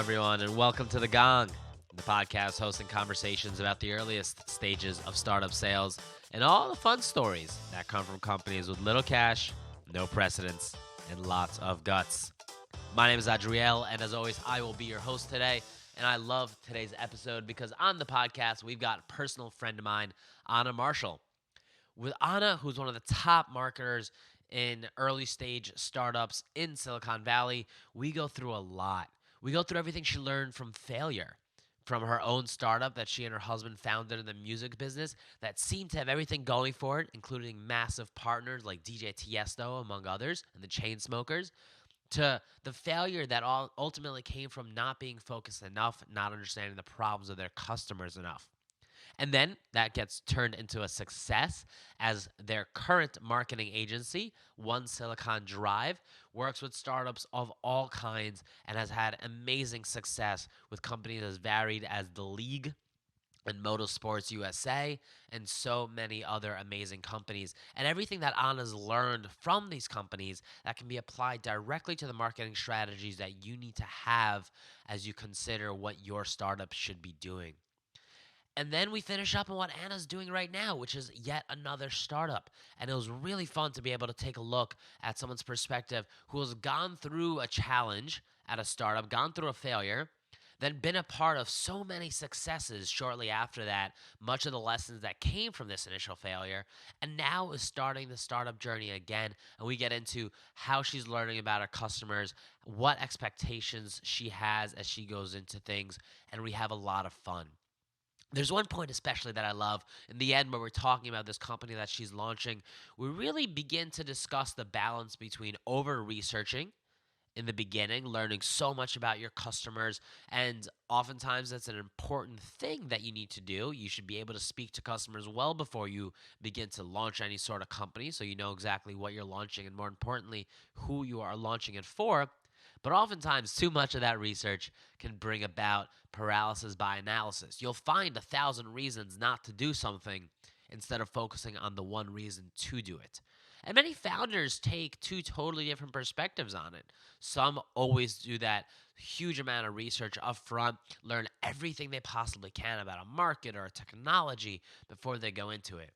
everyone, and welcome to The Gong, the podcast hosting conversations about the earliest stages of startup sales and all the fun stories that come from companies with little cash, no precedence, and lots of guts. My name is Adriel, and as always, I will be your host today. And I love today's episode because on the podcast, we've got a personal friend of mine, Anna Marshall. With Anna, who's one of the top marketers in early stage startups in Silicon Valley, we go through a lot. We go through everything she learned from failure, from her own startup that she and her husband founded in the music business that seemed to have everything going for it, including massive partners like DJ Tiesto, among others, and the Chainsmokers, to the failure that ultimately came from not being focused enough, not understanding the problems of their customers enough. And then that gets turned into a success as their current marketing agency, One Silicon Drive, works with startups of all kinds and has had amazing success with companies as varied as The League and Motorsports USA and so many other amazing companies. And everything that Anna's learned from these companies that can be applied directly to the marketing strategies that you need to have as you consider what your startup should be doing. And then we finish up on what Anna's doing right now, which is yet another startup. And it was really fun to be able to take a look at someone's perspective who has gone through a challenge at a startup, gone through a failure, then been a part of so many successes shortly after that, much of the lessons that came from this initial failure, and now is starting the startup journey again. And we get into how she's learning about her customers, what expectations she has as she goes into things, and we have a lot of fun. There's one point especially that I love in the end where we're talking about this company that she's launching. We really begin to discuss the balance between over researching in the beginning, learning so much about your customers, and oftentimes that's an important thing that you need to do. You should be able to speak to customers well before you begin to launch any sort of company so you know exactly what you're launching and, more importantly, who you are launching it for. But oftentimes, too much of that research can bring about paralysis by analysis. You'll find 1,000 reasons not to do something instead of focusing on the one reason to do it. And many founders take two totally different perspectives on it. Some always do that huge amount of research up front, learn everything they possibly can about a market or a technology before they go into it.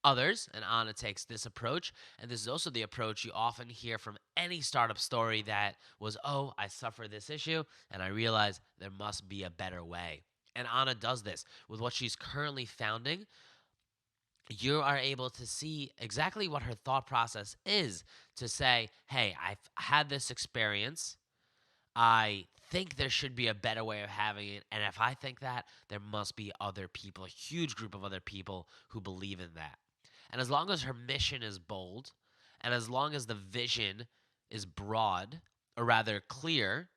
Others, and Anna takes this approach, and this is also the approach you often hear from any startup story that was, oh, I suffered this issue, and I realized there must be a better way. And Anna does this with what she's currently founding. You are able to see exactly what her thought process is to say, hey, I've had this experience. I think there should be a better way of having it. And if I think that, there must be other people, a huge group of other people who believe in that. And as long as her mission is bold, and as long as the vision is broad, or rather clear,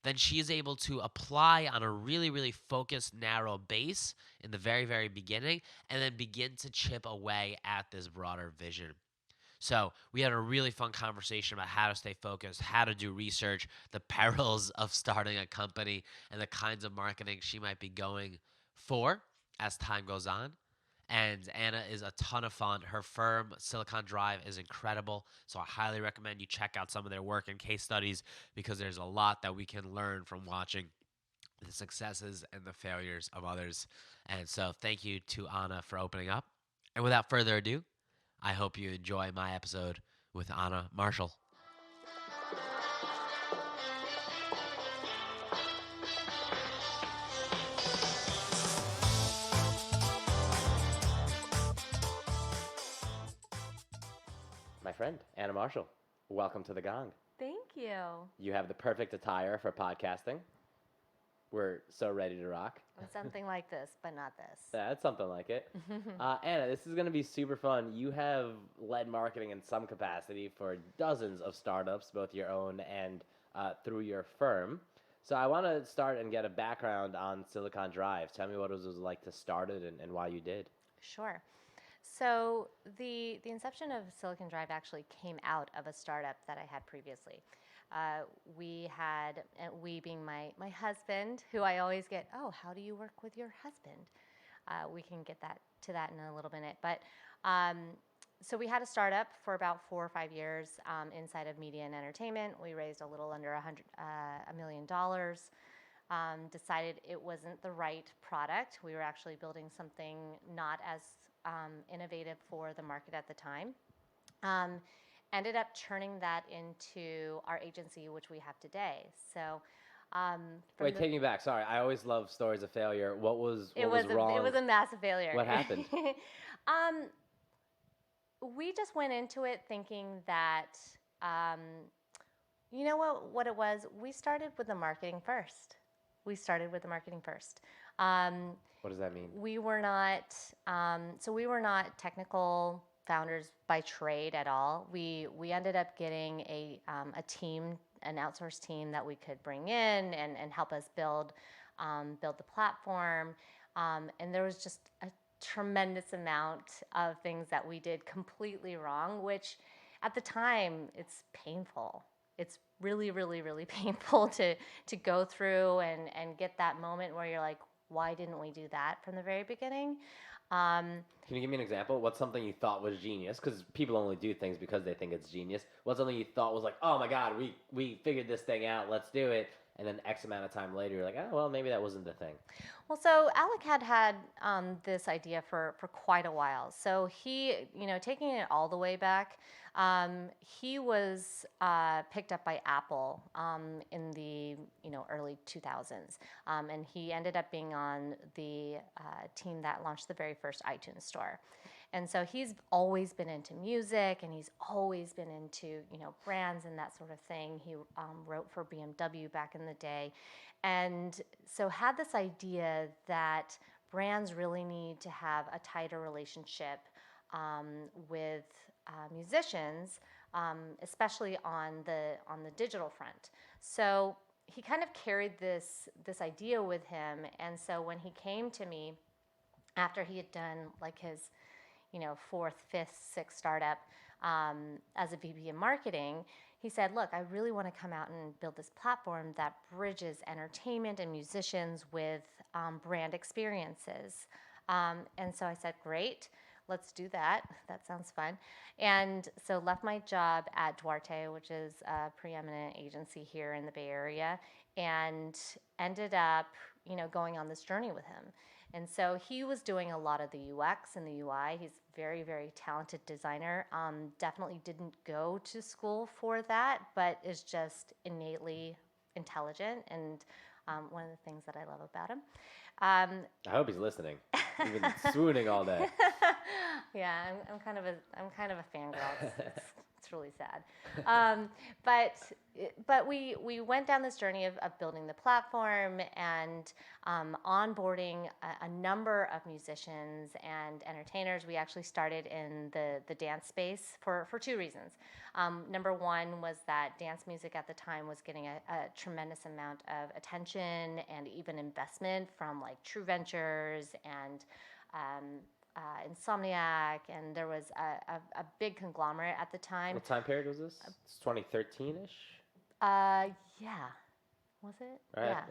then she is able to apply on a really, really focused, narrow base in the very, very beginning, and then begin to chip away at this broader vision. So we had a really fun conversation about how to stay focused, how to do research, the perils of starting a company, and the kinds of marketing she might be going for as time goes on. And Anna is a ton of fun. Her firm, Silicon Drive, is incredible. So I highly recommend you check out some of their work and case studies because there's a lot that we can learn from watching the successes and the failures of others. And so thank you to Anna for opening up. And without further ado, I hope you enjoy my episode with Anna Marshall. My friend, Anna Marshall, welcome to The Gong. Thank you. You have the perfect attire for podcasting. We're so ready to rock. Something like this, but not this. That's something like it. Anna, this is going to be super fun. You have led marketing in some capacity for dozens of startups, both your own and through your firm. So I want to start and get a background on Silicon Drive. Tell me what it was like to start it and why you did. Sure. So the inception of Silicon Drive actually came out of a startup that I had previously. We being my husband, who I always get, oh, how do you work with your husband? We can get to that in a little minute. But so we had a startup for about 4 or 5 years inside of media and entertainment. We raised a little under $1 million. decided it wasn't the right product. We were actually building something not as innovative for the market at the time. Ended up turning that into our agency, which we have today. So, Wait, take me back. Sorry, I always love stories of failure. What was wrong? It was a massive failure. What happened? We just went into it thinking that, you know what it was? We started with the marketing first. What does that mean? We were not, we were not technical founders by trade at all. We ended up getting a team, an outsourced team that we could bring in and help us build the platform. And there was just a tremendous amount of things that we did completely wrong, which at the time it's painful. It's really, really, really painful to go through and get that moment where you're like, why didn't we do that from the very beginning? Can you give me an example? What's something you thought was genius? Because people only do things because they think it's genius. What's something you thought was like, oh my God, we figured this thing out, let's do it. And then X amount of time later, you're like, oh, well, maybe that wasn't the thing. Well, so Alec had this idea for quite a while. So he, taking it all the way back, he was picked up by Apple in the early 2000s, and he ended up being on the team that launched the very first iTunes store. And so he's always been into music, and he's always been into brands and that sort of thing. He wrote for BMW back in the day, and so had this idea that brands really need to have a tighter relationship with musicians, especially on the digital front. So he kind of carried this idea with him, and so when he came to me after he had done like his fourth, fifth, sixth startup as a VP of marketing, he said, look, I really want to come out and build this platform that bridges entertainment and musicians with brand experiences. And so I said, great, let's do that. That sounds fun. And so left my job at Duarte, which is a preeminent agency here in the Bay Area, and ended up, going on this journey with him. And so he was doing a lot of the UX and the UI. He's a very, very talented designer. Definitely didn't go to school for that, but is just innately intelligent, and one of the things that I love about him. I hope he's listening. He's been swooning all day. Yeah, I'm kind of a fangirl. It's really sad. But we went down this journey of building the platform and onboarding a number of musicians and entertainers. We actually started in the dance space for two reasons. Number one was that dance music at the time was getting a tremendous amount of attention and even investment from like True Ventures and Insomniac, and there was a big conglomerate at the time. What time period was this? It's 2013-ish? Yeah. Was it? Right. Yeah.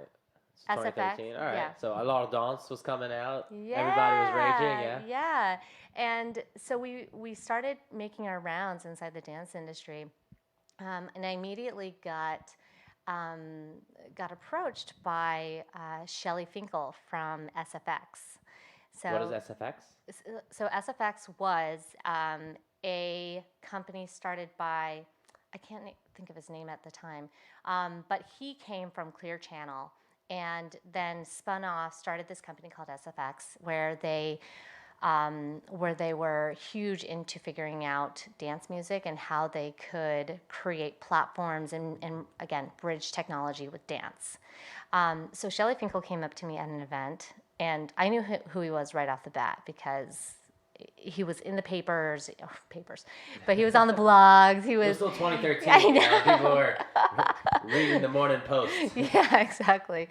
It's 2013. SFX, All right. yeah. So a lot of dance was coming out. Yeah. Everybody was raging, yeah? Yeah. And so we started making our rounds inside the dance industry, and I immediately got approached by Shelley Finkel from SFX. So, what is SFX? So SFX was a company started by, I can't think of his name at the time, but he came from Clear Channel and then spun off, started this company called SFX, where they were huge into figuring out dance music and how they could create platforms and again, bridge technology with dance. So Shelley Finkel came up to me at an event, and I knew who he was right off the bat because he was in the papers, but he was on the blogs. It was still 2013. People were reading the Morning Post. Yeah, exactly.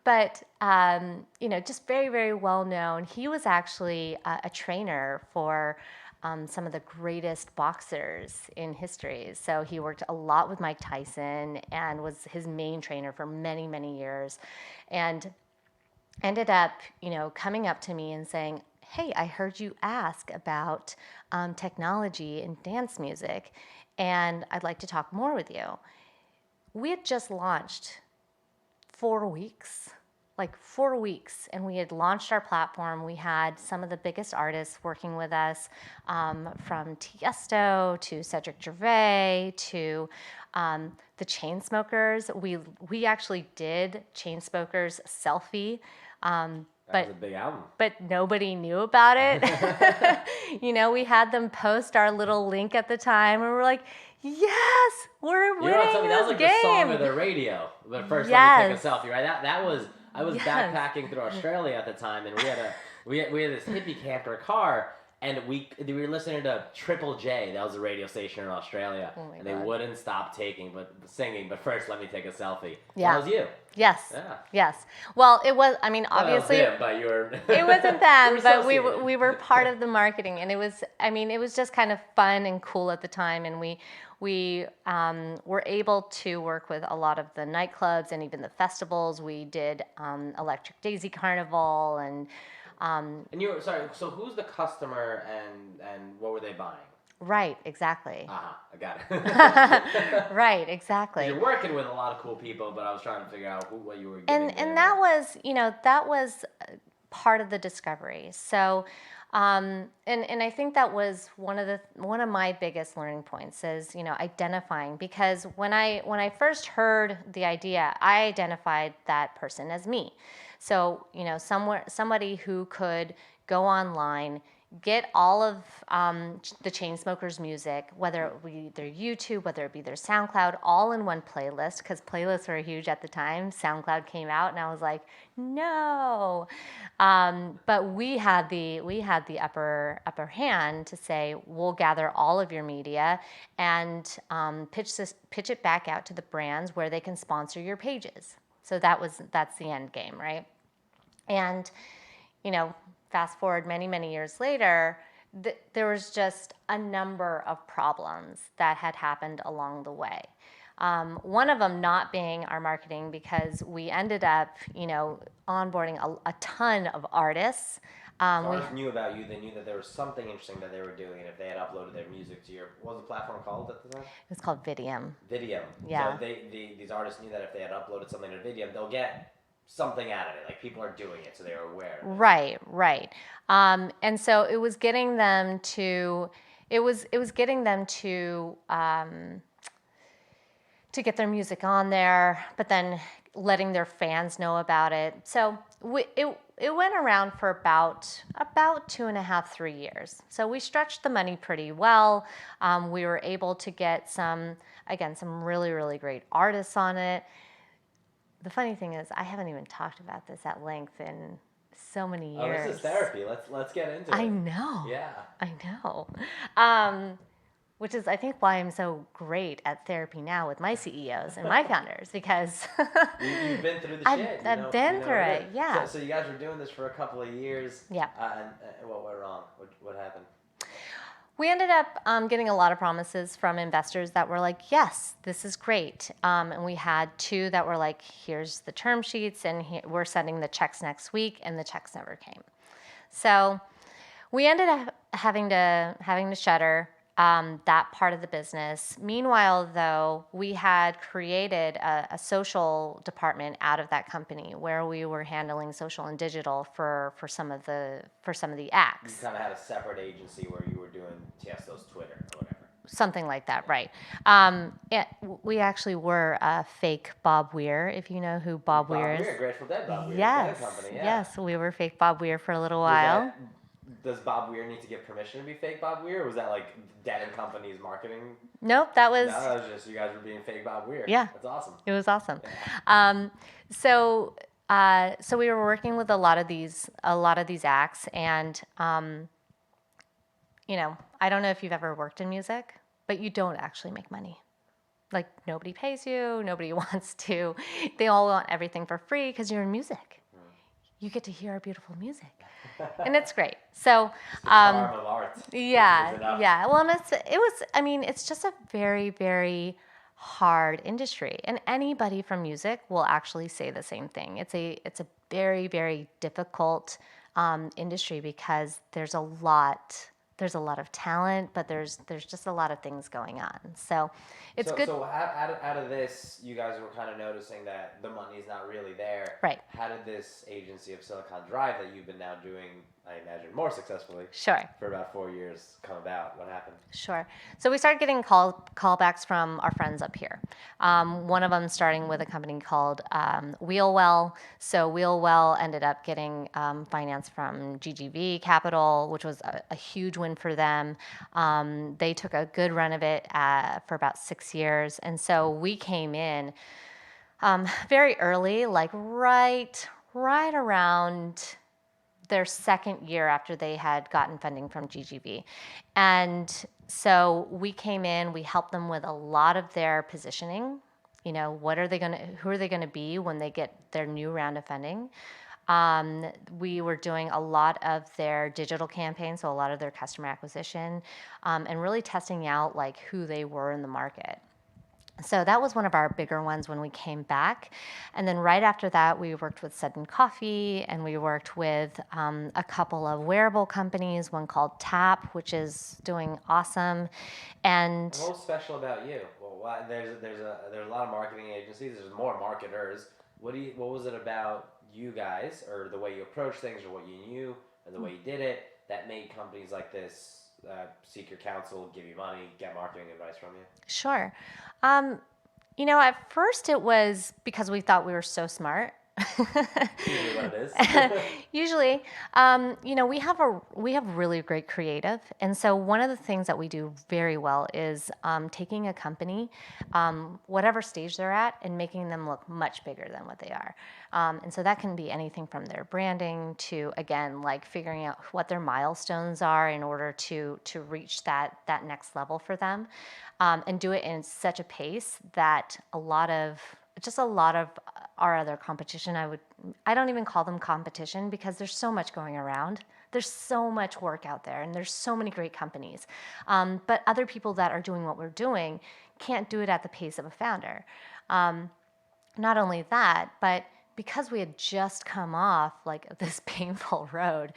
But, just very, very well known. He was actually a trainer for some of the greatest boxers in history. So he worked a lot with Mike Tyson and was his main trainer for many, many years. And ended up, coming up to me and saying, hey, I heard you ask about technology in dance music, and I'd like to talk more with you. We had just launched 4 weeks. Like 4 weeks, and we had launched our platform. We had some of the biggest artists working with us, from Tiesto to Cedric Gervais to the Chainsmokers. We actually did Chainsmokers Selfie, That was a big album. but nobody knew about it. We had them post our little link at the time, and we're like, yes, we're winning That was this like game. the song of the radio. But first, let me take a selfie, right? I was backpacking through Australia at the time, and we had this hippie camper car, and we were listening to Triple J. That was a radio station in Australia, and they wouldn't stop singing. But first, let me take a selfie. Yeah, that was you. Yes. Yeah. Yes. Well, it was. I mean, obviously, well, that was them, but you were. It wasn't them, but we associated. were part of the marketing, and it was. I mean, it was just kind of fun and cool at the time, and we were able to work with a lot of the nightclubs and even the festivals. We did Electric Daisy Carnival and. And you were sorry. So who's the customer, and what were they buying? Right. Exactly. I got it. Right. Exactly. You're working with a lot of cool people, but I was trying to figure out what you were giving. And that was that was part of the discovery. So. And I think that was one of my biggest learning points is identifying, because when I first heard the idea, I identified that person as me. So somebody who could go online, get all of the Chainsmokers music, whether it be their YouTube, whether it be their SoundCloud, all in one playlist, because playlists were huge at the time. SoundCloud came out, and I was like, no. But we had the upper hand to say, we'll gather all of your media and pitch it back out to the brands where they can sponsor your pages. So that's the end game, right? And fast forward many years later, there was just a number of problems that had happened along the way. One of them not being our marketing, because we ended up, onboarding a ton of artists. Artists knew about you. They knew that there was something interesting that they were doing, and if they had uploaded their music to what was the platform called at the time? It was called Vidium. Vidium. Yeah. So these artists knew that if they had uploaded something to Vidium, they'll get something out of it. Like, people are doing it, so they are aware. Right. And so it was getting them to, to get their music on there, but then letting their fans know about it. So it went around for about 2.5, 3 years. So we stretched the money pretty well. We were able to get some really great artists on it. The funny thing is, I haven't even talked about this at length in so many years. Oh, this is therapy. Let's get into it. I know. Yeah. I know. Which is, I think, why I'm so great at therapy now with my CEOs and my founders, because you've been through the shit. I've been through it. Yeah. So you guys were doing this for a couple of years. Yeah. And what went wrong? What happened? We ended up getting a lot of promises from investors that were like, yes, this is great. And we had 2 that were like, here's the term sheets, and we're sending the checks next week, and the checks never came. So we ended up having to shutter that part of the business. Meanwhile, though, we had created a social department out of that company where we were handling social and digital for some of the acts. You kind of had a separate agency where you were doing Tiesto's Twitter or whatever. Something like that, right? We actually were a fake Bob Weir, if you know who Bob Weir is. Bob Weir, Grateful Dead Bob Weir. Yes, Company, yeah. yes, we were fake Bob Weir for a little while. Does Bob Weir need to give permission to be fake Bob Weir, or was that like Dead and Company's marketing? Nope, that was just you guys were being fake Bob Weir. Yeah, that's awesome. It was awesome. Yeah. So we were working with a lot of these acts, and I don't know if you've ever worked in music, but you don't actually make money. Like, nobody pays you, nobody wants to. They all want everything for free because you're in music. You get to hear our beautiful music. And it's great. So, it's the charm of art. Yeah. Well, and it's just a very, very hard industry, and anybody from music will actually say the same thing. It's a very, very difficult industry because there's a lot there's a lot of talent, but there's just a lot of things going on. So it's good. So out of this, you guys were kind of noticing that the money's not really there. Right. How did this agency of Silicon Drive that you've been now doing, I imagine, more successfully Sure. for about 4 years come about? What happened? Sure. So we started getting callbacks from our friends up here. One of them starting with a company called Wheelwell. So Wheelwell ended up getting finance from GGV Capital, which was a huge win for them. They took a good run of it for about 6 years. And so we came in very early, like right around their second year after they had gotten funding from GGV. And so we came in, we helped them with a lot of their positioning. You know, who are they going to be when they get their new round of funding? We were doing a lot of their digital campaigns, so a lot of their customer acquisition, and really testing out like who they were in the market. So that was one of our bigger ones when we came back. And then right after that, we worked with Sudden Coffee, and we worked with a couple of wearable companies, one called Tap, which is doing awesome. And what's special about you? Well, there's a lot of marketing agencies. There's more marketers. What was it about you guys, or the way you approach things, or what you knew, and the way you did it, that made companies like this seek your counsel, give you money, get marketing advice from you? Sure. You know, at first it was because we thought we were so smart. Usually what it is. Usually, you know, we have really great creative, and so one of the things that we do very well is taking a company, whatever stage they're at, and making them look much bigger than what they are. And so that can be anything from their branding to, again, like figuring out what their milestones are in order to reach that next level for them, and do it in such a pace that a lot of our other competition, I don't even call them competition, because there's so much going around. There's so much work out there, and there's so many great companies. But other people that are doing what we're doing can't do it at the pace of a founder. Not only that, but because we had just come off like this painful road,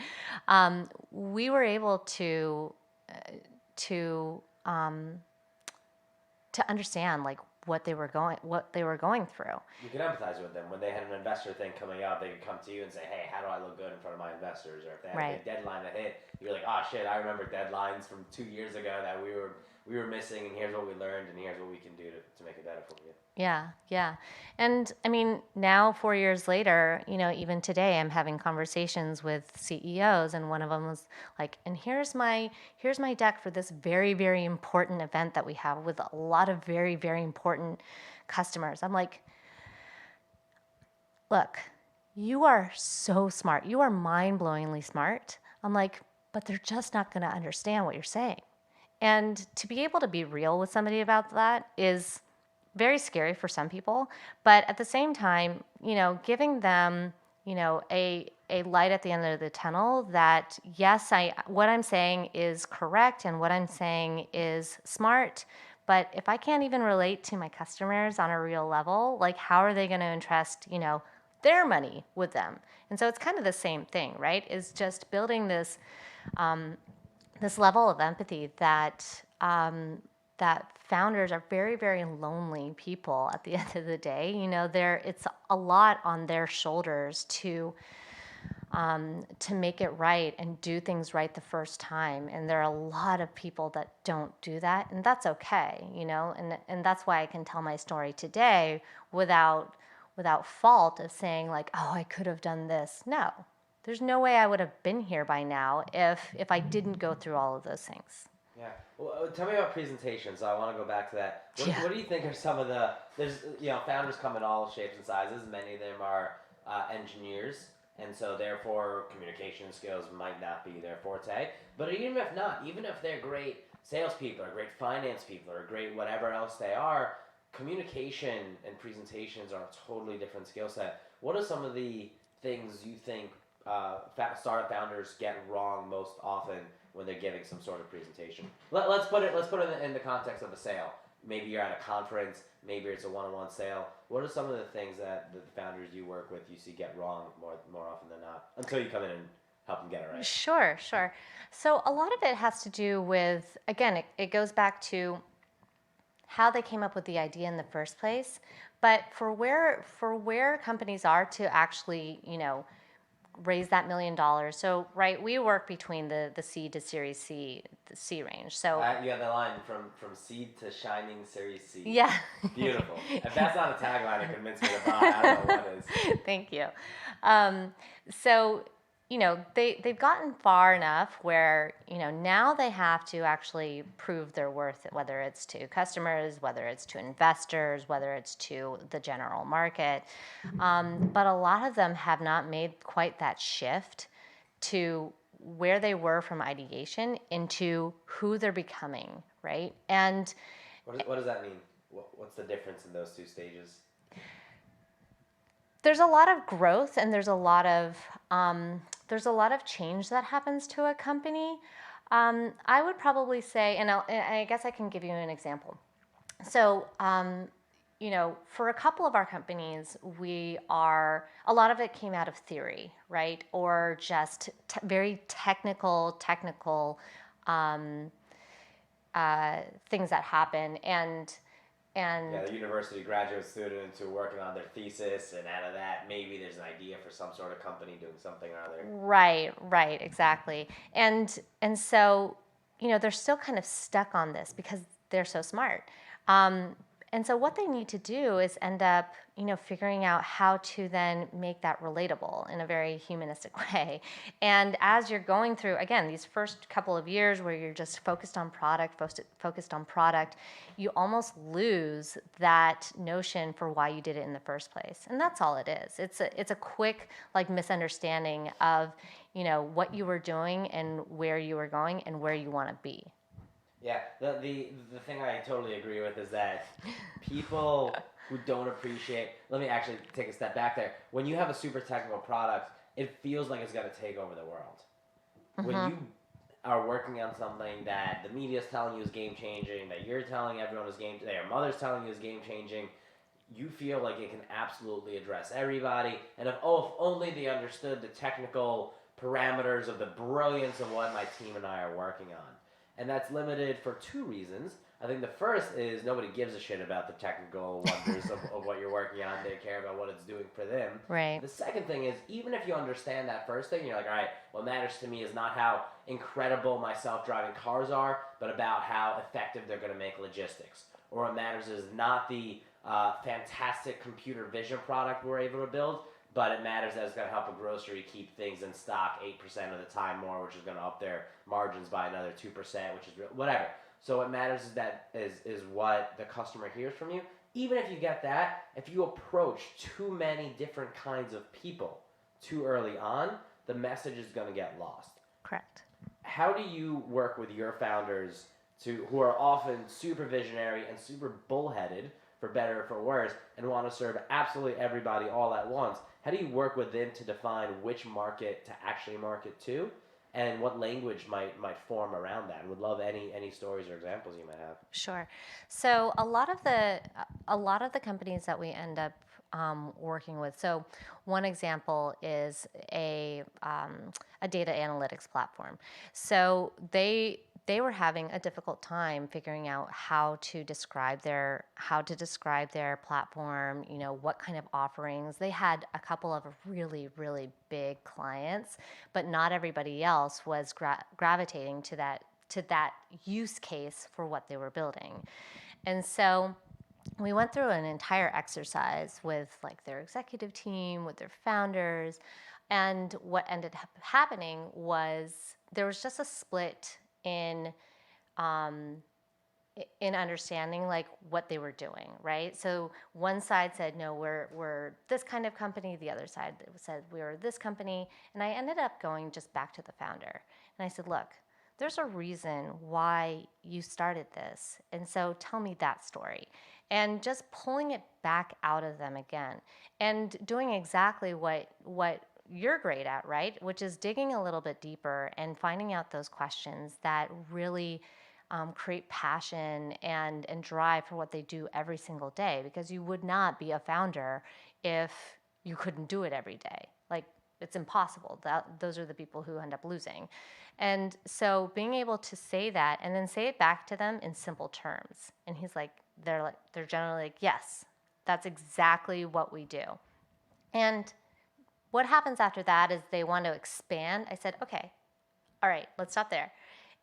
we were able to understand like what they were going through. You can empathize with them when they had an investor thing coming up. They could come to you and say, "Hey, how do I look good in front of my investors?" Or if they had a big deadline to hit, you're like, "Oh shit, I remember deadlines from 2 years ago that we were missing, and here's what we learned, and here's what we can do to make it better for you." Yeah. And I mean, now 4 years later, you know, even today I'm having conversations with CEOs, and one of them was like, and here's my deck for this very, very important event that we have with a lot of very, very important customers. I'm like, look, you are so smart. You are mind-blowingly smart. I'm like, but they're just not going to understand what you're saying. And to be able to be real with somebody about that is very scary for some people, but at the same time, you know, giving them, you know, a light at the end of the tunnel that, yes, what I'm saying is correct and what I'm saying is smart, but if I can't even relate to my customers on a real level, like how are they going to entrust, you know, their money with them? And so it's kind of the same thing, right? Is just building this this level of empathy that that founders are very, very lonely people at the end of the day. You know, it's a lot on their shoulders to make it right and do things right the first time. And there are a lot of people that don't do that, and that's okay, you know, and that's why I can tell my story today without fault of saying like, oh, I could have done this. No, there's no way I would have been here by now if I didn't go through all of those things. Yeah. Well, tell me about presentations. So I want to go back to that. What do you think are some of founders come in all shapes and sizes. Many of them are engineers, and so therefore communication skills might not be their forte. But even if not, even if they're great salespeople or great finance people or great whatever else they are, communication and presentations are a totally different skill set. What are some of the things you think startup founders get wrong most often when they're giving some sort of presentation? Let's put it in the context of a sale. Maybe you're at a conference, maybe it's a one-on-one sale. What are some of the things that the founders you work with you see get wrong more often than not, until you come in and help them get it right? Sure, sure. So a lot of it has to do with, again, it goes back to how they came up with the idea in the first place. But for where companies are to actually, raise that $1 million. So right, we work between the C to Series C, the C range. So You have the line from seed to shining Series C. yeah, Beautiful. If that's not a tagline to convince me to buy, I don't know what is. thank you. So they've gotten far enough where now they have to actually prove their worth, whether it's to customers, whether it's to investors, whether it's to the general market. But a lot of them have not made quite that shift to where they were from ideation into who they're becoming, right? And What does that mean? What's the difference in those two stages? there's a lot of growth, and there's a lot of change that happens to a company. I would probably say, and I guess I can give you an example. So, for a couple of our companies, a lot of it came out of theory, right? Or just very technical things that happen. And Yeah, the university graduate students who are working on their thesis, and out of that, maybe there's an idea for some sort of company doing something or other. right, exactly. And so, they're still kind of stuck on this because they're so smart. And so what they need to do is end up, figuring out how to then make that relatable in a very humanistic way. And as you're going through, again, these first couple of years where you're just focused on product, you almost lose that notion for why you did it in the first place. And that's all it is. It's a quick misunderstanding of, what you were doing and where you were going and where you want to be. Yeah, the thing I totally agree with is that people who don't appreciate. Let me actually take a step back there. When you have a super technical product, it feels like it's going to take over the world. Mm-hmm. When you are working on something that the media is telling you is game changing, that you're telling everyone is that your mother's telling you is game changing, you feel like it can absolutely address everybody. And if only they understood the technical parameters of the brilliance of what my team and I are working on. And that's limited for two reasons. I think the first is nobody gives a shit about the technical wonders of what you're working on. They care about what it's doing for them. Right. The second thing is, even if you understand that first thing, you're like, all right, what matters to me is not how incredible my self-driving cars are, but about how effective they're going to make logistics. Or what matters is not the fantastic computer vision product we're able to build, but it matters that it's going to help a grocery keep things in stock 8% of the time more, which is going to up their margins by another 2%, which is whatever. So what matters is what the customer hears from you. Even if you get that, if you approach too many different kinds of people too early on, the message is going to get lost. Correct. How do you work with your founders who are often super visionary and super bullheaded, for better or for worse, and want to serve absolutely everybody all at once? How do you work with them to define which market to actually market to, and what language might form around that? Would love any stories or examples you might have. Sure. So a lot of the companies that we end up working with. So one example is a data analytics platform. So they were having a difficult time figuring out how to describe their platform. What kind of offerings. They had a couple of really, really big clients, but not everybody else was gravitating to that use case for what they were building. And so we went through an entire exercise with their executive team, with their founders, and what ended up happening was there was just a split in understanding what they were doing, right? So one side said, no, we're this kind of company. The other side said we're this company. And I ended up going just back to the founder. And I said, look, there's a reason why you started this. And so tell me that story. And just pulling it back out of them again and doing exactly what you're great at, right? Which is digging a little bit deeper and finding out those questions that really create passion and drive for what they do every single day, because you would not be a founder if you couldn't do it every day. It's impossible. Those are the people who end up losing. And so being able to say that and then say it back to them in simple terms. And they're generally like, yes, that's exactly what we do. And what happens after that is they want to expand. I said, okay, all right, let's stop there.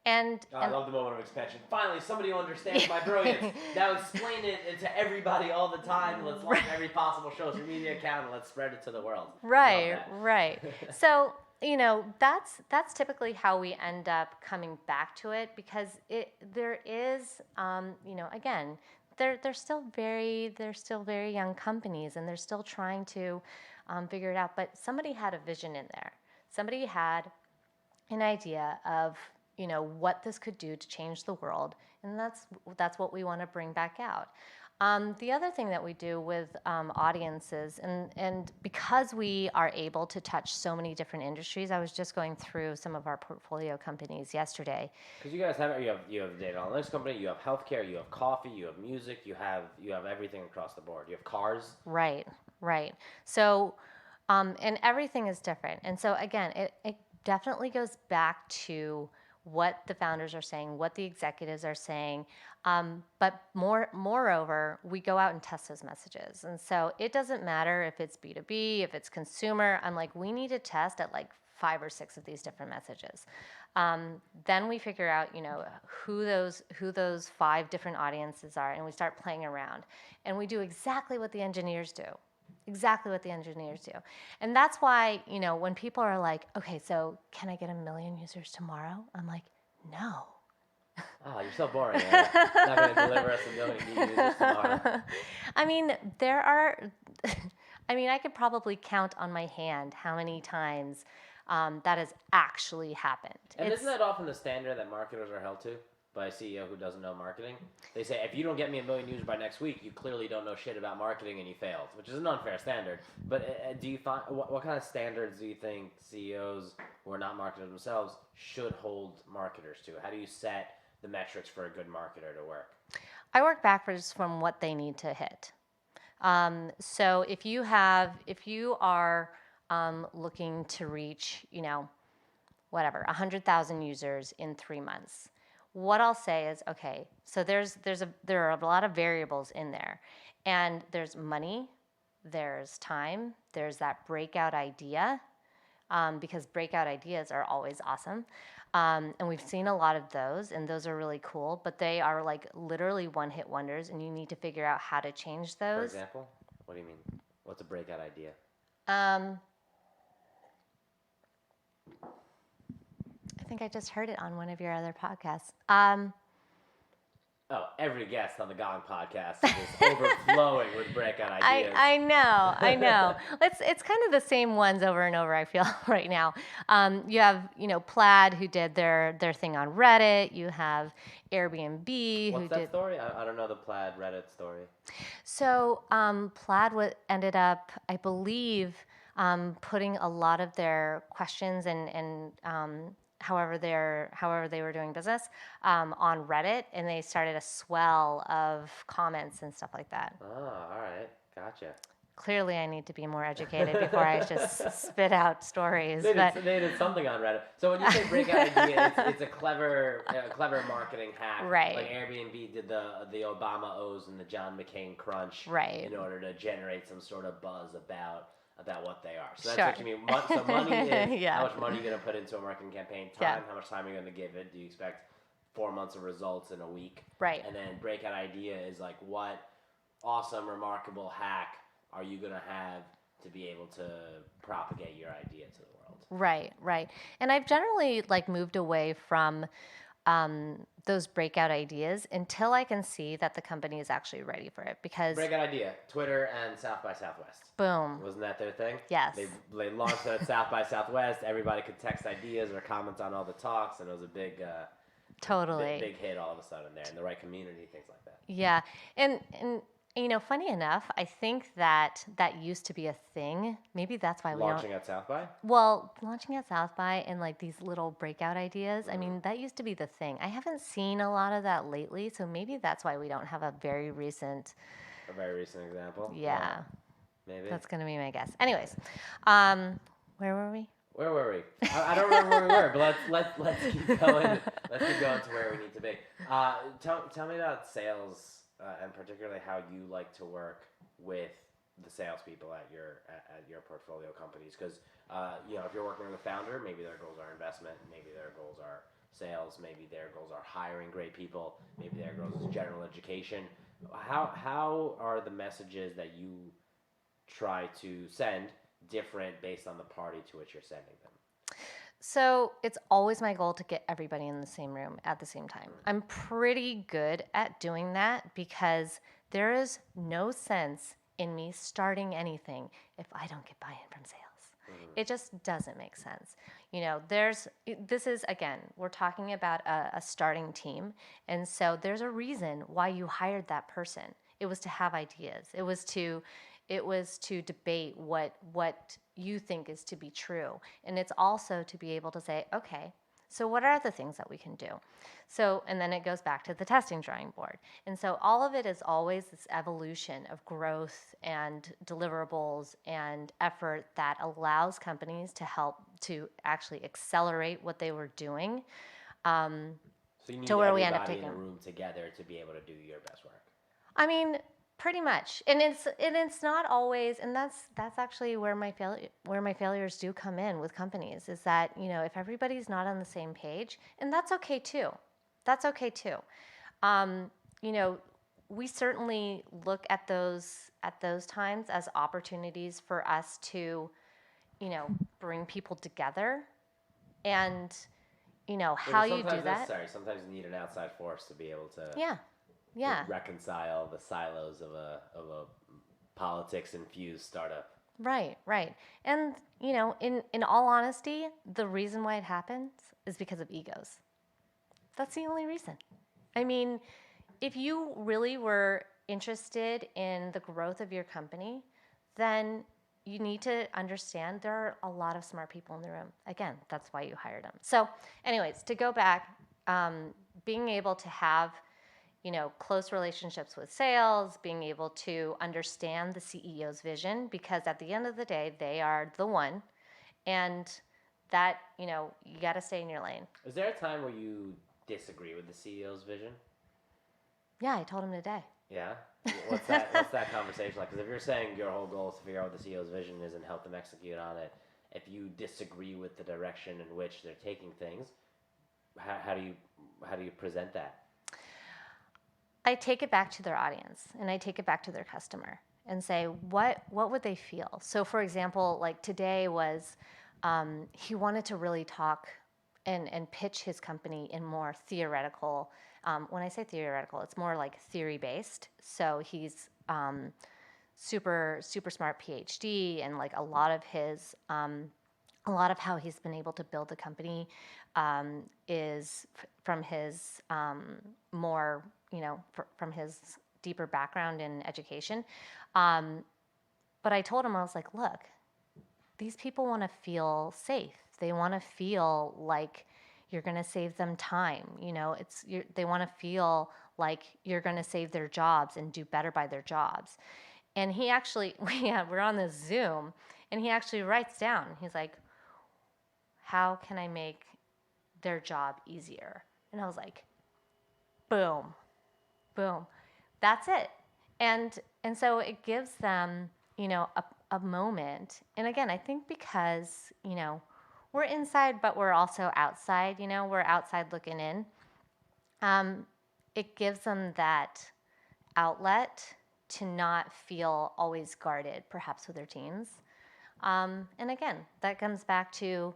I love the moment of expansion. Finally, somebody who understands my brilliance. Now explain it to everybody all the time. Let's launch every possible social media account and let's spread it to the world. Right. So, that's typically how we end up coming back to it, because there is, again, they're still very young companies, and they're still trying to figure it out. But somebody had a vision in there. Somebody had an idea of what this could do to change the world, and that's what we want to bring back out. The other thing that we do with audiences, and because we are able to touch so many different industries, I was just going through some of our portfolio companies yesterday. Because you guys have a data analytics company, you have healthcare, you have coffee, you have music, you have everything across the board. You have cars. Right. So, and everything is different. And so again, it definitely goes back to what the founders are saying, what the executives are saying. But moreover, we go out and test those messages. And so it doesn't matter if it's B2B, if it's consumer. I'm like, we need to test at like 5 or 6 of these different messages. Then we figure out, who those 5 different audiences are, and we start playing around. And we do exactly what the engineers do. And that's why, when people are like, okay, so can I get 1 million users tomorrow? I'm like, no. Oh, you're so boring. Not going to deliver us 1 million new users tomorrow. I could probably count on my hand how many times that has actually happened. And isn't that often the standard that marketers are held to by a CEO who doesn't know marketing? They say, if you don't get me 1 million users by next week, you clearly don't know shit about marketing and you failed, which is an unfair standard. But do you find, what kind of standards do you think CEOs who are not marketers themselves should hold marketers to? How do you set the metrics for a good marketer to work? I work backwards from what they need to hit. So if you are looking to reach, 100,000 users in 3 months, what I'll say is, okay, so there are a lot of variables in there, and there's money, there's time, there's that breakout idea, because breakout ideas are always awesome. And we've seen a lot of those, and those are really cool, but they are like literally one-hit wonders, and you need to figure out how to change those. For example, what do you mean? What's a breakout idea? I think I just heard it on one of your other podcasts. Every guest on the Gong podcast is overflowing with breakout ideas. I know. It's kind of the same ones over and over, I feel, right now. You have, Plaid, who did their thing on Reddit. You have Airbnb. What's that story? I don't know the Plaid Reddit story. So Plaid ended up, I believe, putting a lot of their questions and however they were doing business on Reddit, and they started a swell of comments and stuff like that. Oh, all right, gotcha. Clearly, I need to be more educated before I just spit out stories. They did something on Reddit. So when you say breakout idea, it's a clever marketing hack. Right. Like Airbnb did the Obama O's and the John McCain crunch. Right. In order to generate some sort of buzz about what they are. So that's sure. what you mean. So money is yeah. how much money you're going to put into a marketing campaign. Time, how much time are you going to give it? Do you expect 4 months of results in a week? Right. And then breakout idea is like, what awesome, remarkable hack are you going to have to be able to propagate your idea to the world? Right. And I've generally moved away from those breakout ideas until I can see that the company is actually ready for it. Because breakout idea, Twitter and South by Southwest. Boom. Wasn't that their thing? Yes. They launched it at South by Southwest. Everybody could text ideas or comment on all the talks, and it was a big, totally big hit all of a sudden there in the right community, things like that. Yeah, and funny enough, I think that used to be a thing. Maybe that's why launching at South by. Well, launching at South by and these little breakout ideas. I mean, that used to be the thing. I haven't seen a lot of that lately, so maybe that's why we don't have a very recent example. Yeah. Maybe that's gonna be my guess. Anyways, what Where were we? Where were we? I don't remember where we were, but let's keep going. Let's keep going to where we need to be. Tell me about sales, and particularly how you like to work with the salespeople at your portfolio companies. Because if you're working with a founder, maybe their goals are investment, maybe their goals are sales, maybe their goals are hiring great people, maybe their goals is general education. How are the messages that you try to send different based on the party to which you're sending them? So it's always my goal to get everybody in the same room at the same time. I'm pretty good at doing that because there is no sense in me starting anything if I don't get buy-in from sales. It just doesn't make sense. This is, again, we're talking about a starting team. And so there's a reason why you hired that person. It was to have ideas. It was to debate what you think is to be true. And it's also to be able to say, okay, so what are the things that we can do? So, and then it goes back to the testing drawing board. And so all of it is always this evolution of growth and deliverables and effort that allows companies to help to actually accelerate what they were doing. So you need to where we everybody end up taking in a room together to be able to do your best work. I mean, pretty much, and it's not always, and that's actually where my failures do come in with companies, is that if everybody's not on the same page, and that's okay too. We certainly look at those times as opportunities for us to, bring people together, and how you do that. Sometimes you need an outside force to be able to. Yeah. Reconcile the silos of a politics infused startup. Right. And in all honesty, the reason why it happens is because of egos. That's the only reason. I mean, if you really were interested in the growth of your company, then you need to understand there are a lot of smart people in the room. Again, that's why you hired them. So anyways, to go back, being able to have close relationships with sales, being able to understand the CEO's vision, because at the end of the day, they are the one, and that, you got to stay in your lane. Is there a time where you disagree with the CEO's vision? Yeah, I told him today. Yeah? What's that conversation like? Because if you're saying your whole goal is to figure out what the CEO's vision is and help them execute on it, if you disagree with the direction in which they're taking things, how do you present that? I take it back to their audience, and I take it back to their customer and say, what would they feel? So for example, like today was, he wanted to really talk and pitch his company in more theoretical. When I say theoretical, it's more like theory-based. So he's super smart PhD, and like a lot of how he's been able to build the company is from his more, from his deeper background in education. But I told him, I was like, look, these people want to feel safe. They want to feel like you're going to save them time. They want to feel like you're going to save their jobs and do better by their jobs. And he actually, we're on this Zoom, and he actually writes down, he's like, how can I make their job easier? And I was like, boom. That's it. And so it gives them, a moment. And again, I think because, we're inside, but we're also outside, we're outside looking in. It gives them that outlet to not feel always guarded, perhaps with their teams. And again, that comes back to,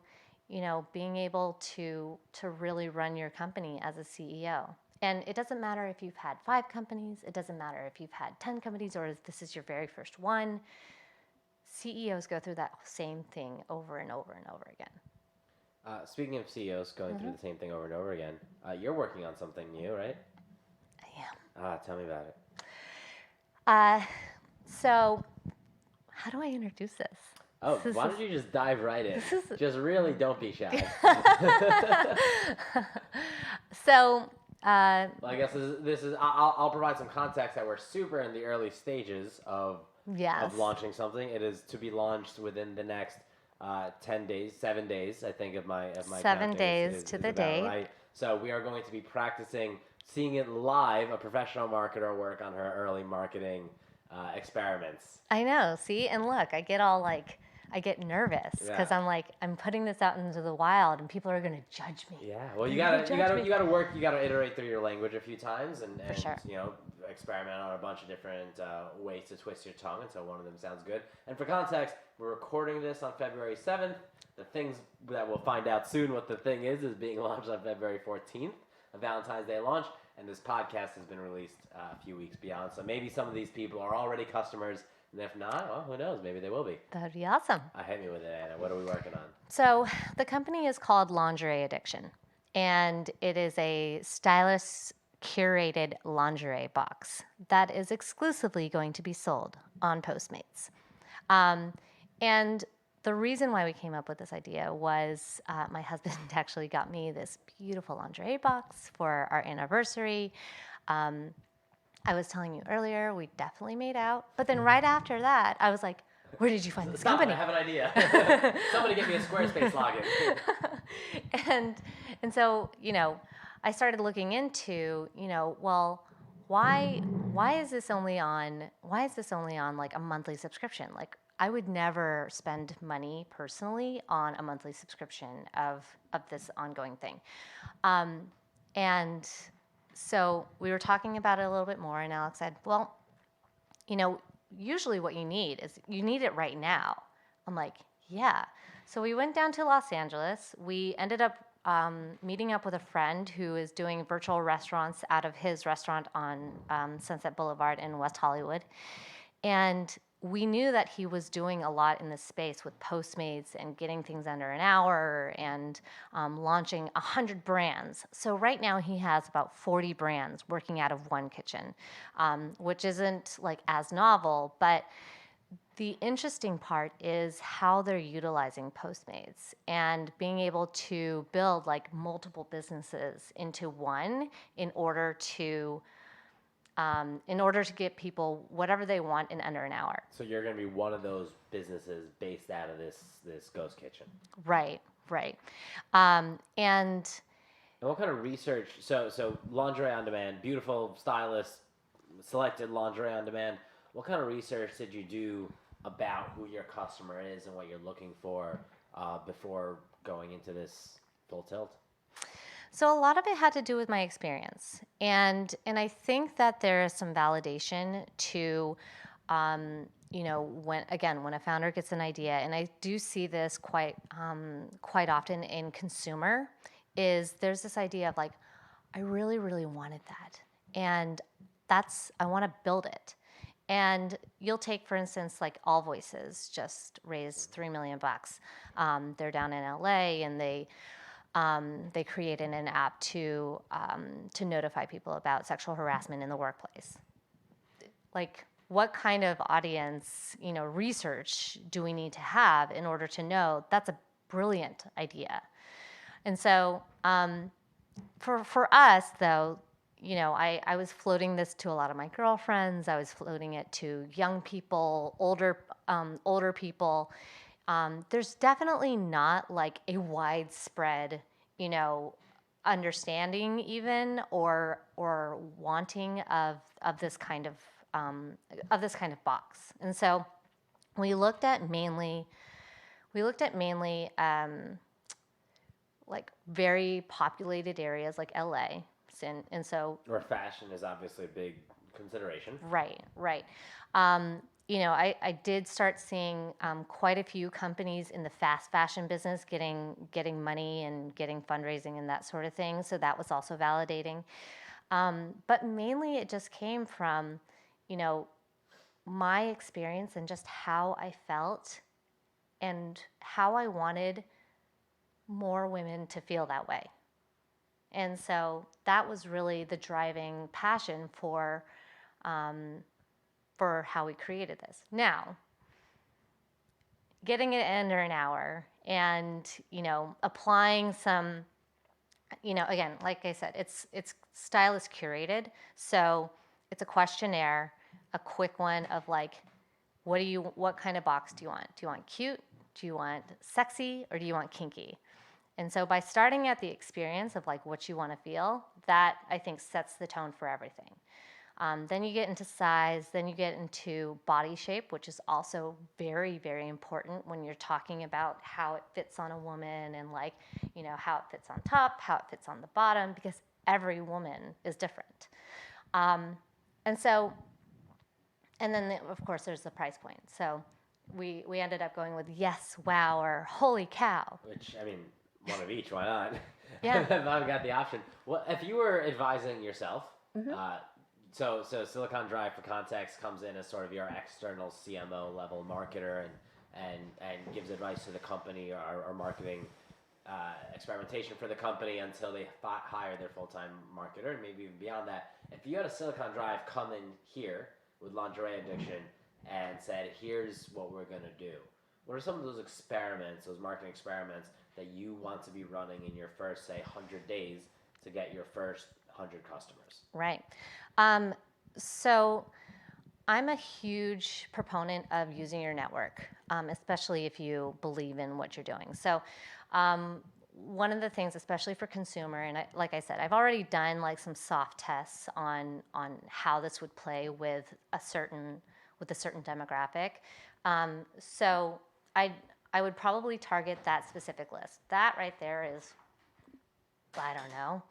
being able to really run your company as a CEO. And it doesn't matter if you've had 5 companies, it doesn't matter if you've had 10 companies, or if this is your very first one. CEOs go through that same thing over and over and over again. Speaking of CEOs going through the same thing over and over again, you're working on something new, right? I am. Tell me about it. So how do I introduce this? Oh, why don't you just dive right in? Just really don't be shy. So, well, I guess this is I'll provide some context that we're super in the early stages of launching something. It is to be launched within the next 10 days, 7 days, I think, of my 7 counting days to the about date. right. So we are going to be practicing seeing it live, a professional marketer work on her early marketing experiments. I know. See, and look, I get nervous because Yeah. I'm putting this out into the wild, and people are gonna judge me. Yeah, well, you They're gonna gotta judge me. work. You gotta iterate through your language a few times, and For sure. experiment on a bunch of different ways to twist your tongue until one of them sounds good. And for context, we're recording this on February 7th. The things that we'll find out soon what the thing is being launched on February 14th, a Valentine's Day launch, and this podcast has been released a few weeks beyond. So maybe some of these people are already customers, and if not, well, who knows? Maybe they will be. That'd be awesome. Hit me with it, Anna. What are we working on? So the company is called Lingerie Addiction, and it is a stylist curated lingerie box that is exclusively going to be sold on Postmates. And the reason why we came up with this idea was my husband actually got me this beautiful lingerie box for our anniversary. I was telling you earlier, we definitely made out. But then right after that, I was like, where did you find this Stop company? it, I have an idea. Somebody get me a Squarespace login. and so, I started looking into, well, why is this only on like a monthly subscription? Like I would never spend money personally on a monthly subscription of this ongoing thing. And so we were talking about it a little bit more, and Alex said, well, usually what you need it right now. I'm like, yeah. So we went down to Los Angeles. We ended up meeting up with a friend who is doing virtual restaurants out of his restaurant on Sunset Boulevard in West Hollywood. And we knew that he was doing a lot in this space with Postmates and getting things under an hour and launching 100 brands. So right now he has about 40 brands working out of one kitchen, which isn't like as novel, but the interesting part is how they're utilizing Postmates and being able to build like multiple businesses into one in order to get people whatever they want in under an hour. So you're going to be one of those businesses based out of this ghost kitchen. Right. And what kind of research? So lingerie on demand, beautiful stylist, selected lingerie on demand. What kind of research did you do about who your customer is and what you're looking for before going into this full tilt? So a lot of it had to do with my experience, and I think that there is some validation to, when a founder gets an idea, and I do see this quite often in consumer, is there's this idea of like, I really, really wanted that, and I want to build it. And you'll take, for instance, like All Voices just raised $3 million. They're down in LA, and they created an app to notify people about sexual harassment in the workplace. Like, what kind of audience, research do we need to have in order to know that's a brilliant idea? And so, for us, though, I was floating this to a lot of my girlfriends. I was floating it to young people, older people. There's definitely not like a widespread, understanding even or wanting of this kind of box. And so we looked at mainly like very populated areas like LA. And so where fashion is obviously a big consideration. Right. I did start seeing quite a few companies in the fast fashion business getting money and getting fundraising and that sort of thing. So that was also validating. But mainly it just came from, my experience and just how I felt and how I wanted more women to feel that way. And so that was really the driving passion for how we created this. Now, getting it under an hour and, applying some, again, like I said, it's stylist curated. So it's a questionnaire, a quick one of like, what kind of box do you want? Do you want cute? Do you want sexy or do you want kinky? And so by starting at the experience of like what you want to feel, that I think sets the tone for everything. Then you get into size, then you get into body shape, which is also very, very important when you're talking about how it fits on a woman and like, you know, how it fits on top, how it fits on the bottom, because every woman is different. And so, and then of course there's the price point. So we ended up going with yes, wow, or holy cow. Which, I mean, one of each, why not? Yeah. If I've got the option. Well, if you were advising yourself, so Silicon Drive, for context, comes in as sort of your external CMO level marketer and gives advice to the company or marketing experimentation for the company until they hire their full-time marketer, and maybe even beyond that. If you had a Silicon Drive come in here with lingerie addiction and said, here's what we're going to do, what are some of those experiments, those marketing experiments that you want to be running in your first, say, 100 days to get your first 100 customers? Right. So I'm a huge proponent of using your network, especially if you believe in what you're doing. So one of the things, especially for consumer, and like I said, I've already done like some soft tests on how this would play with a certain demographic. So I would probably target that specific list. That right there is, I don't know,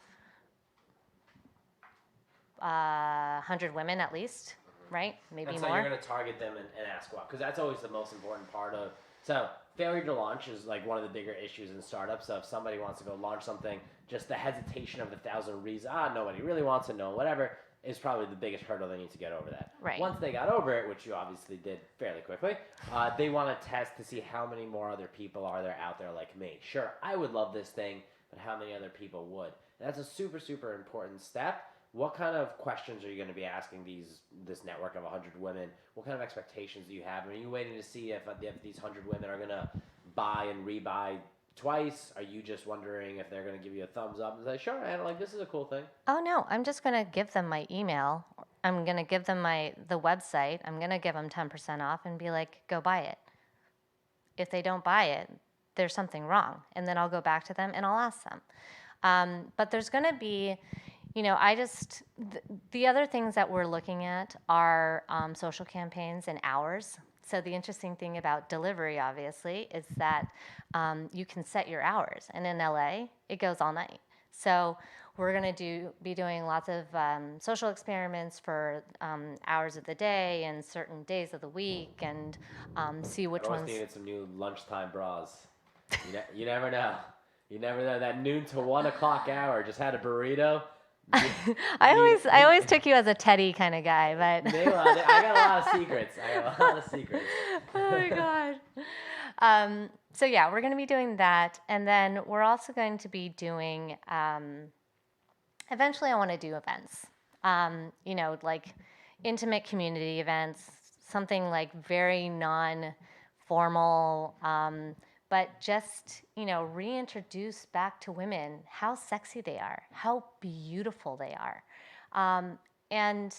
100 women at least, right? Maybe and more. So you're going to target them and ask what? Because that's always the most important part of. So failure to launch is like one of the bigger issues in startups. So if somebody wants to go launch something, just the hesitation of the 1,000 reasons, nobody really wants to know, whatever, is probably the biggest hurdle they need to get over that. Right. Once they got over it, which you obviously did fairly quickly, they want to test to see how many more other people are there out there like me. Sure, I would love this thing, but how many other people would? And that's a super, super important step. What kind of questions are you going to be asking this network of 100 women? What kind of expectations do you have? Are you waiting to see if these 100 women are going to buy and rebuy twice? Are you just wondering if they're going to give you a thumbs up and say, sure, Anna, like this is a cool thing? Oh no, I'm just going to give them my email. I'm going to give them the website. I'm going to give them 10% off and be like, go buy it. If they don't buy it, there's something wrong. And then I'll go back to them and I'll ask them. But there's going to be, you know, the other things that we're looking at are social campaigns and hours. So the interesting thing about delivery, obviously, is that you can set your hours. And in LA, it goes all night. So we're going to be doing lots of social experiments for hours of the day and certain days of the week and see which ones. I always needed some new lunchtime bras. You never know. You never know. That noon to 1 o'clock hour, just had a burrito. I always took you as a Teddy kind of guy, but I got a lot of secrets. Oh my god. So yeah, we're going to be doing that, and then we're also going to be doing. Eventually, I want to do events. You know, like intimate community events, something like very non-formal. But just, you know, reintroduce back to women how sexy they are, how beautiful they are. And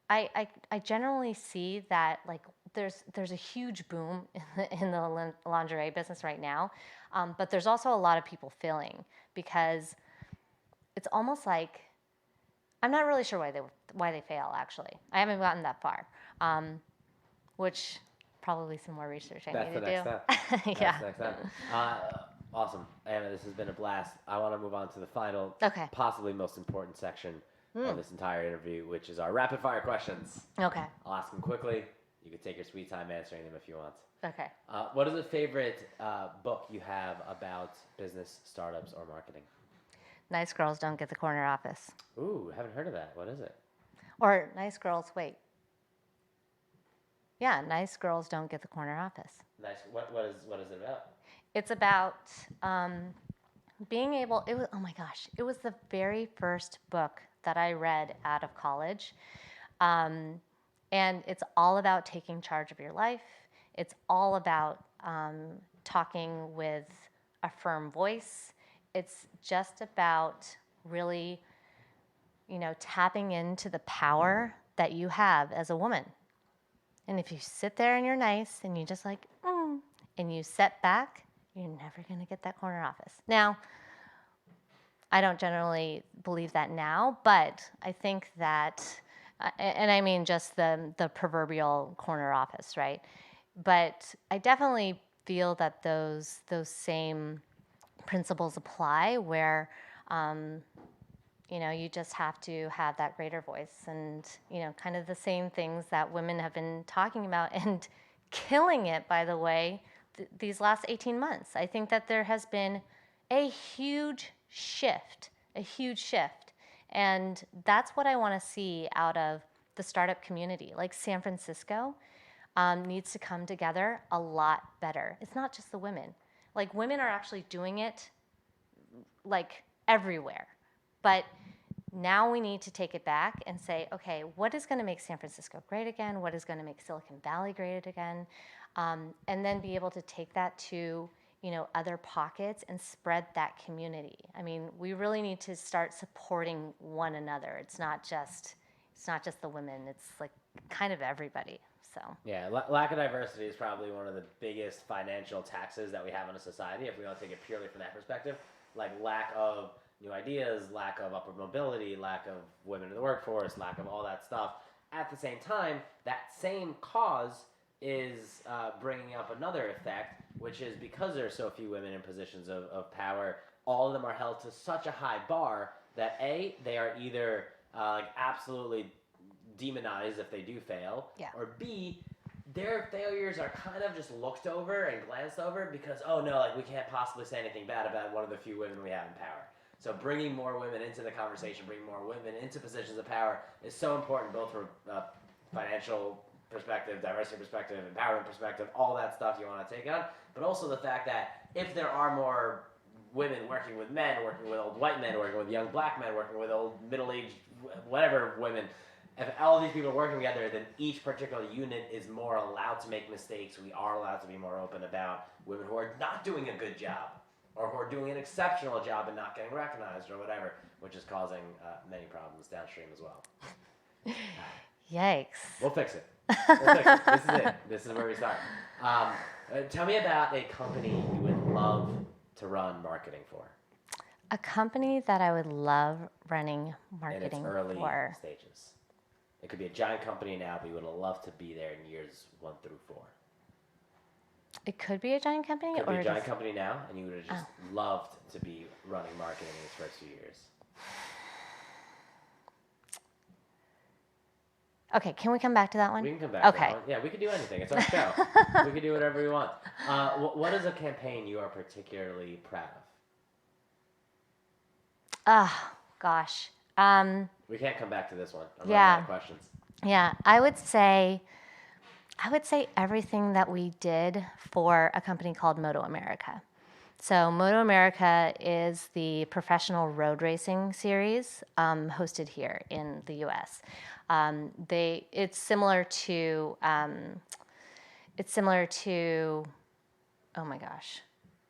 I generally see that, like, there's a huge boom in the lingerie business right now, but there's also a lot of people failing because it's almost like, I'm not really sure why they fail, actually. I haven't gotten that far, which... Probably some more research I need to do. That's the Yeah. next step. Awesome. Anna, this has been a blast. I want to move on to the final, possibly most important section of this entire interview, which is our rapid fire questions. Okay. I'll ask them quickly. You can take your sweet time answering them if you want. Okay. What is a favorite book you have about business, startups, or marketing? Nice Girls Don't Get the Corner Office. Ooh, haven't heard of that. What is it? Or Nice Girls, wait. Yeah, Nice Girls Don't Get the Corner Office. Nice. What is it about? It's about being able. Oh my gosh! It was the very first book that I read out of college, and it's all about taking charge of your life. It's all about talking with a firm voice. It's just about really, you know, tapping into the power that you have as a woman. And if you sit there and you're nice and you just like, and and you set back, you're never going to get that corner office. Now, I don't generally believe that now, but I think that, and I mean just the proverbial corner office, right? But I definitely feel that those same principles apply where, you just have to have that greater voice and, kind of the same things that women have been talking about and killing it, by the way, these last 18 months. I think that there has been a huge shift. And that's what I want to see out of the startup community. Like San Francisco needs to come together a lot better. It's not just the women. Like women are actually doing it like everywhere. But now we need to take it back and say, okay, what is going to make San Francisco great again? What is going to make Silicon Valley great again? And then be able to take that to other pockets and spread that community. I mean, we really need to start supporting one another. It's not just the women. It's like kind of everybody. So yeah, lack of diversity is probably one of the biggest financial taxes that we have in a society. If we don't take it purely from that perspective, like lack of new ideas, lack of upward mobility, lack of women in the workforce, lack of all that stuff. At the same time, that same cause is bringing up another effect, which is because there are so few women in positions of power, all of them are held to such a high bar that A, they are either absolutely demonized if they do fail, or B, their failures are kind of just looked over and glanced over because, oh no, we can't possibly say anything bad about one of the few women we have in power. So bringing more women into the conversation, bringing more women into positions of power is so important, both from financial perspective, diversity perspective, empowerment perspective, all that stuff you want to take on, but also the fact that if there are more women working with men, working with old white men, working with young black men, working with old middle-aged whatever women, if all of these people are working together, then each particular unit is more allowed to make mistakes. We are allowed to be more open about women who are not doing a good job or who are doing an exceptional job and not getting recognized or whatever, which is causing many problems downstream as well. Yikes. We'll fix it. This is it. This is where we start. Tell me about a company you would love to run marketing for. A company that I would love running marketing in its early for. stages. It could be a giant company now, but you would love to be there in years 1 through 4. It could be a giant company? It could be a giant company now, and you would have just loved to be running marketing in its first few years. Okay, can we come back to that one? We can come back to that one. Yeah, we could do anything. It's our show. We could do whatever we want. What is a campaign you are particularly proud of? Gosh. We can't come back to this one. I'm running Yeah. out of questions. Yeah, I would say everything that we did for a company called Moto America. So Moto America is the professional road racing series hosted here in the U.S. It's similar to oh my gosh,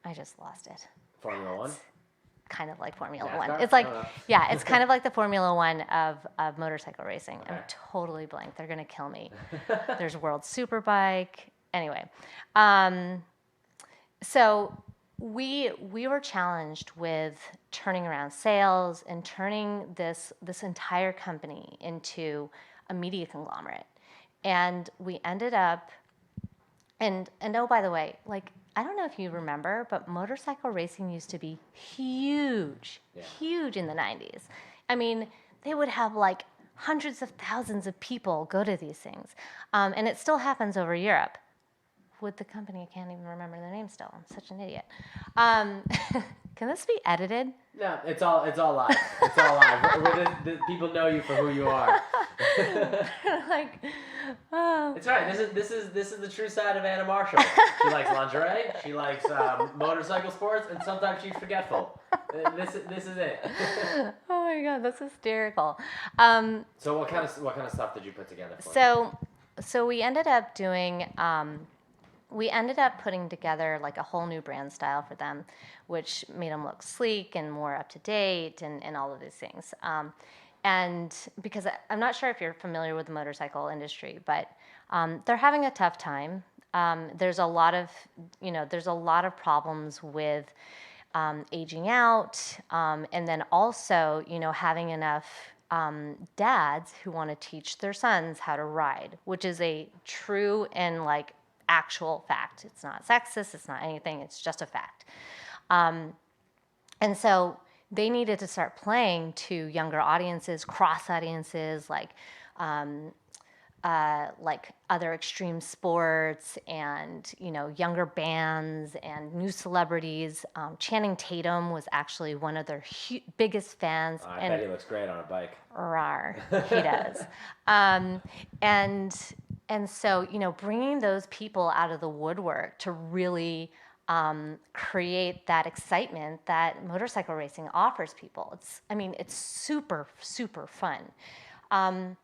I just lost it. Formula One? Kind of like Formula NASCAR? One. It's like, I don't know. yeah, it's kind of like the Formula One of motorcycle racing. Okay. I'm totally blank. They're going to kill me. There's World Superbike. Anyway, so we were challenged with turning around sales and turning this entire company into a media conglomerate. And we ended up, and oh, by the way, I don't know if you remember, but motorcycle racing used to be huge in the 90s. I mean, they would have hundreds of thousands of people go to these things. And it still happens over Europe. With the company, I can't even remember their name still. I'm such an idiot. Can this be edited? No, it's all live. It's all live. The people know you for who you are. It's right. This is the true side of Anna Marshall. She likes lingerie. She likes motorcycle sports, and sometimes she's forgetful. This is it. Oh my God, that's hysterical. So what kind of stuff did you put together for them? So we ended up doing. We ended up putting together a whole new brand style for them, which made them look sleek and more up to date and all of these things. And because I'm not sure if you're familiar with the motorcycle industry, but they're having a tough time. There's a lot of, there's a lot of problems with aging out, and then also, having enough dads who want to teach their sons how to ride, which is a true and like actual fact. It's not sexist. It's not anything. It's just a fact. And so they needed to start playing to younger audiences, cross audiences, like other extreme sports and, younger bands and new celebrities. Channing Tatum was actually one of their biggest fans. I bet he looks great on a bike. Rawr, he does. And so, bringing those people out of the woodwork to really create that excitement that motorcycle racing offers people. It's super, super fun. And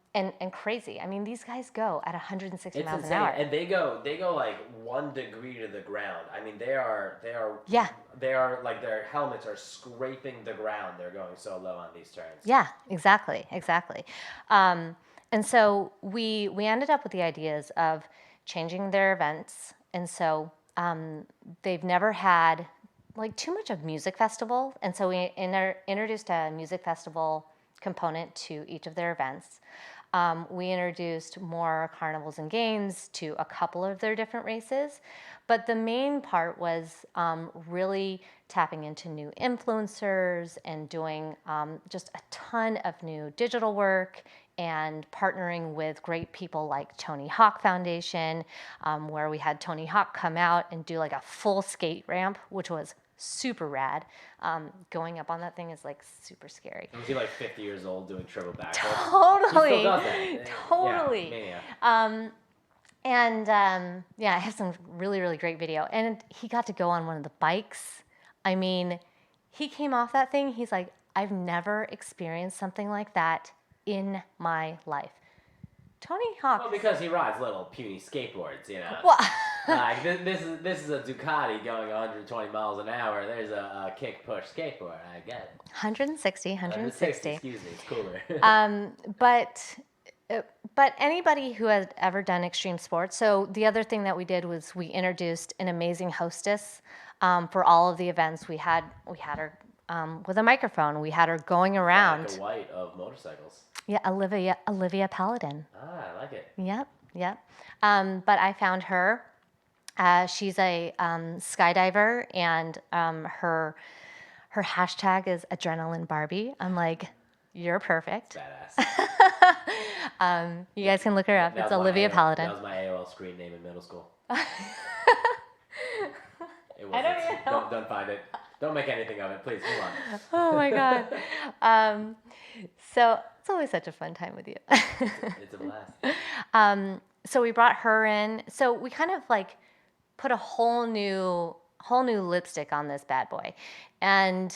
crazy. These guys go at 160 miles an hour. And they go like 1 degree to the ground. They are Yeah. They are like, their helmets are scraping the ground. They're going so low on these turns. Yeah, exactly. And so we ended up with the ideas of changing their events. And so they've never had like too much of music festival. And so we introduced a music festival component to each of their events. We introduced more carnivals and games to a couple of their different races. But the main part was really tapping into new influencers and doing just a ton of new digital work and partnering with great people like Tony Hawk Foundation, where we had Tony Hawk come out and do like a full skate ramp, which was super rad. Going up on that thing is like super scary. Was he like 50 years old doing triple backflips? Totally. He still does that. Totally. Yeah, mania. I have some really, really great video. And he got to go on one of the bikes. He came off that thing. He's like, I've never experienced something like that in my life. Tony Hawk. Well, because he rides little puny skateboards, Well, this is a Ducati going 120 miles an hour. There's a kick push skateboard. I get it. 160. Excuse me, it's cooler. But anybody who has ever done extreme sports. So the other thing that we did was we introduced an amazing hostess for all of the events. We had her with a microphone. We had her going around. Like a white of motorcycles. Yeah, Olivia Paladin. I like it. Yep. But I found her. She's a skydiver, and her hashtag is Adrenaline Barbie. I'm like, you're perfect. Badass. You guys can look her up. It's Olivia Paladin. That was my AOL screen name in middle school. It I don't even know. Don't find it. Don't make anything of it, please. Move on. Oh my God. So it's always such a fun time with you. It's a blast. So we brought her in. So we kind of like put a whole new lipstick on this bad boy, and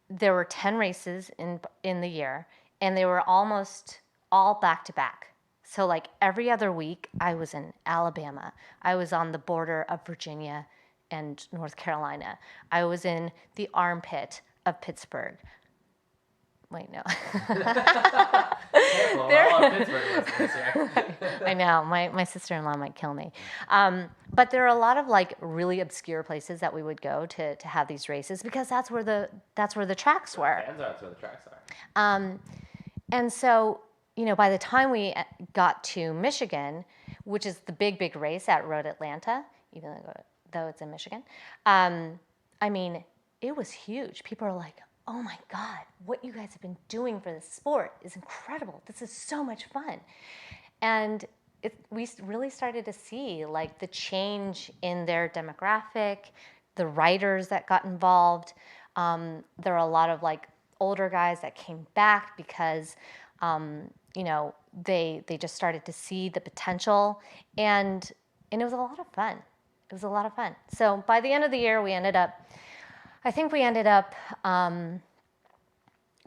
there were 10 races in the year, and they were almost all back to back. So like every other week, I was in Alabama. I was on the border of Virginia and North Carolina. I was in the armpit of Pittsburgh. Wait, no. Careful, all of Pittsburgh listeners here. I know, my sister-in-law might kill me. But there are a lot of like really obscure places that we would go to have these races, because that's where the tracks were. That's where the tracks are. And so, by the time we got to Michigan, which is the big race at Road Atlanta, even though it's in Michigan, it was huge. People are like, oh my God, what you guys have been doing for this sport is incredible. This is so much fun. And we really started to see like the change in their demographic, the riders that got involved. There are a lot of like older guys that came back because, they just started to see the potential, and it was a lot of fun. So by the end of the year, we ended up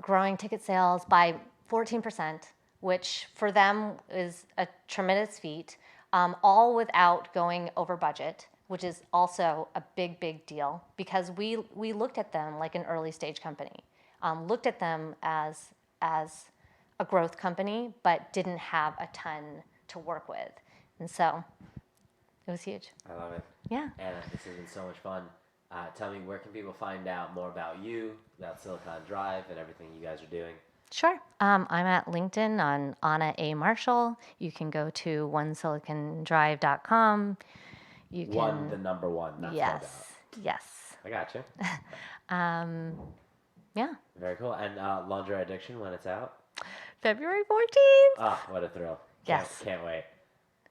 growing ticket sales by 14%, which for them is a tremendous feat, all without going over budget, which is also a big deal, because we looked at them like an early stage company, looked at them as a growth company, but didn't have a ton to work with. And so It was huge. I love it. Yeah. Anna, this has been so much fun. Tell me, where can people find out more about you, about Silicon Drive, and everything you guys are doing? Sure. I'm at LinkedIn on Anna A. Marshall. You can go to onesiliconDrive.com. You can. One, the number one, not spelled out. Yes. I got you. Yeah. Very cool. And Lingerie Addiction, when it's out? February 14th. Ah, what a thrill. Yes. Can't wait.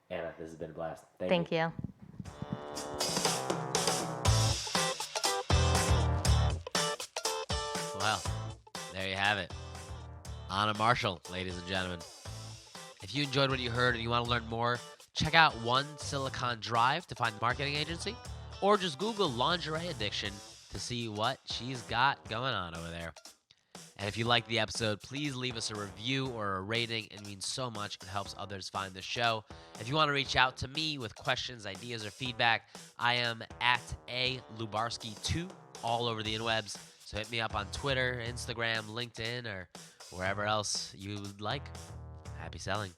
Anna, this has been a blast. Thank you. Well, there you have it. Anna Marshall, ladies and gentlemen. If you enjoyed what you heard and you want to learn more, check out One Silicon Drive to find the marketing agency, or just Google Lingerie Addiction to see what she's got going on over there. And if you liked the episode, please leave us a review or a rating. It means so much. It helps others find the show. If you want to reach out to me with questions, ideas, or feedback, I am at @alubarski2 all over the interwebs. So hit me up on Twitter, Instagram, LinkedIn, or wherever else you would like. Happy selling.